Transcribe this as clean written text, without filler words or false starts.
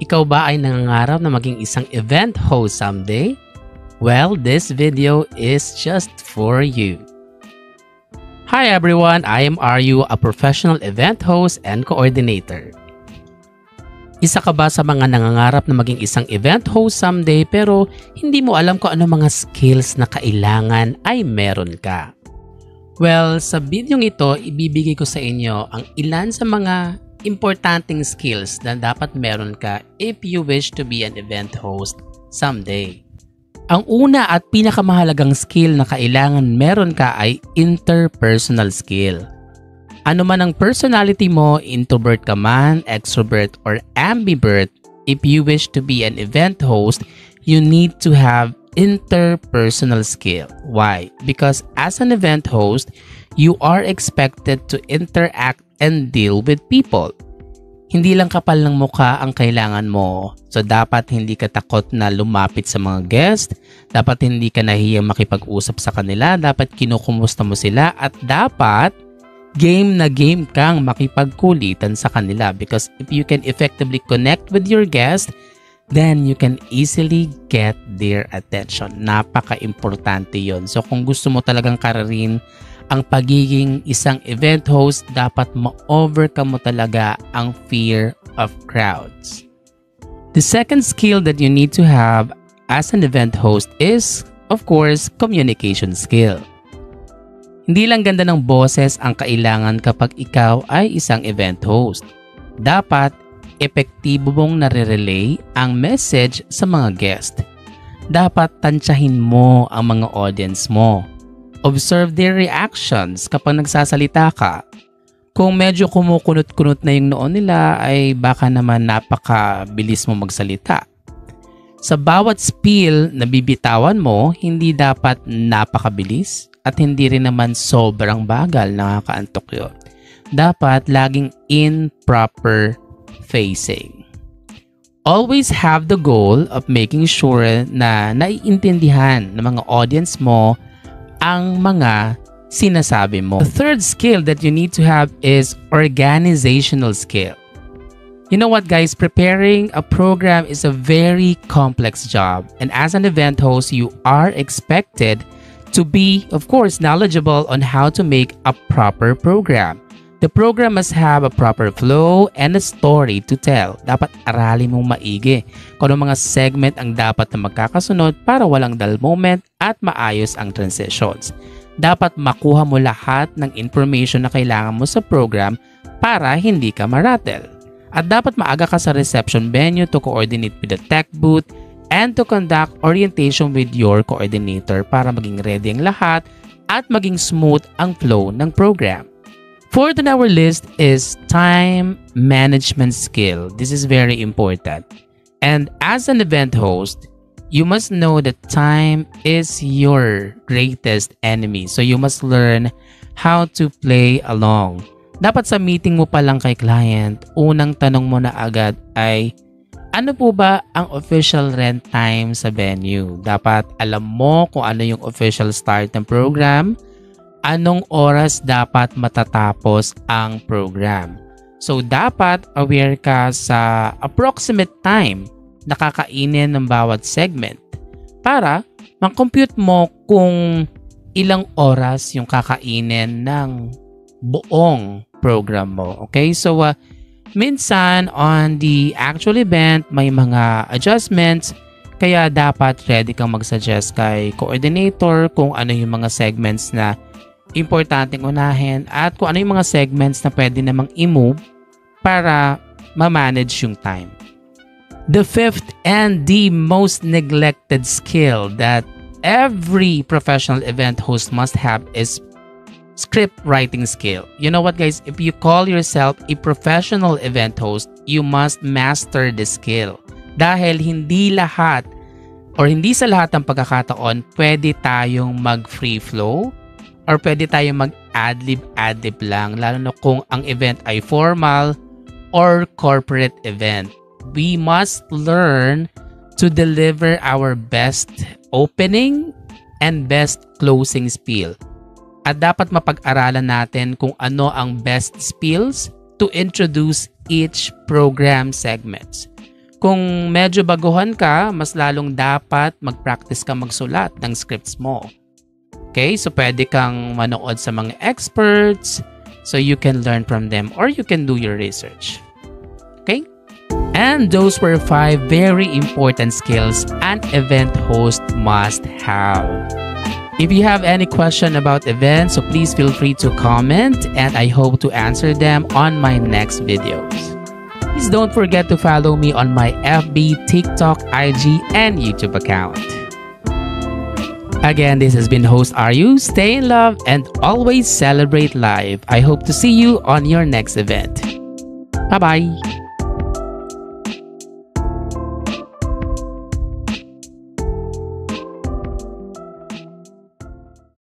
Ikaw ba ay nangangarap na maging isang event host someday? Well, this video is just for you. Hi everyone, I am Aryu, a professional event host and coordinator. Isa ka ba sa mga nangangarap na maging isang event host someday pero hindi mo alam kung ano mga skills na kailangan ay meron ka? Well, sa video ito, ibibigay ko sa inyo ang ilan sa mga importanteng skills na dapat meron ka if you wish to be an event host someday. Ang una at pinakamahalagang skill na kailangan meron ka ay interpersonal skill. Ano man ang personality mo, introvert ka man, extrovert, or ambivert, if you wish to be an event host, you need to have interpersonal skill. Why? Because as an event host, you are expected to interact and deal with people. Hindi lang kapal ng mukha ang kailangan mo. So dapat hindi ka takot na lumapit sa mga guest, dapat hindi ka nahiyang makipag-usap sa kanila, dapat kinukumusta mo sila, at dapat game na game kang makipagkulitan sa kanila, because if you can effectively connect with your guest, then you can easily get their attention. Napaka-importante yon. So kung gusto mo talagang kararin ang pagiging isang event host, dapat ma-overcome mo talaga ang fear of crowds. The second skill that you need to have as an event host is, of course, communication skill. Hindi lang ganda ng boses ang kailangan kapag ikaw ay isang event host. Dapat epektibo mong nare-relay ang message sa mga guest. Dapat tansyahin mo ang mga audience mo. Observe their reactions kapag nagsasalita ka. Kung medyo kumukunot-kunot na yung noon nila, ay baka naman napakabilis mo magsalita. Sa bawat spiel na bibitawan mo, hindi dapat napakabilis at hindi rin naman sobrang bagal, nakakaantok yun. Dapat laging in proper facing. Always have the goal of making sure na naiintindihan ng mga audience mo ang mga sinasabi mo. The third skill that you need to have is organizational skill. You know what, guys? Preparing a program is a very complex job, and as an event host, you are expected to be, of course, knowledgeable on how to make a proper program. The program must have a proper flow and a story to tell. Dapat aralin mong maigi kung anong mga segment ang dapat na magkakasunod para walang dull moment at maayos ang transitions. Dapat makuha mo lahat ng information na kailangan mo sa program para hindi ka maratel. At dapat maaga ka sa reception venue to coordinate with the tech booth and to conduct orientation with your coordinator para maging ready ang lahat at maging smooth ang flow ng program. Fourth on our list is time management skill. This is very important. And as an event host, you must know that time is your greatest enemy. So you must learn how to play along. Dapat sa meeting mo pa lang kay client, unang tanong mo na agad ay, ano po ba ang official rent time sa venue? Dapat alam mo kung ano yung official start ng program, anong oras dapat matatapos ang program. So dapat aware ka sa approximate time na kakainin ng bawat segment para ma-compute mo kung ilang oras yung kakainin ng buong program mo. Okay? So minsan on the actual event may mga adjustments, kaya dapat ready kang mag-suggest kay coordinator kung ano yung mga segments na importanteng unahin at kung ano yung mga segments na pwede namang i-move para ma-manage yung time. The fifth and the most neglected skill that every professional event host must have is script writing skill. You know what, guys? If you call yourself a professional event host, you must master the skill. Dahil hindi lahat or hindi sa lahat ng pagkakataon pwede tayong mag-free flow or pwede tayong mag-adlib lang, lalo na kung ang event ay formal or corporate event. We must learn to deliver our best opening and best closing spiel. At dapat mapag-aralan natin kung ano ang best spills to introduce each program segments. kung medyo baguhan ka, mas lalong dapat mag-practice ka magsulat ng scripts mo. Okay? So, pwede kang manood sa mga experts so you can learn from them or you can do your research. Okay? And those were 5 very important skills an event host must have. If you have any question about events, so please feel free to comment and I hope to answer them on my next videos. Please don't forget to follow me on my FB, TikTok, IG, and YouTube account. Again, this has been host Aryu. Stay in love and always celebrate life. I hope to see you on your next event. Bye-bye.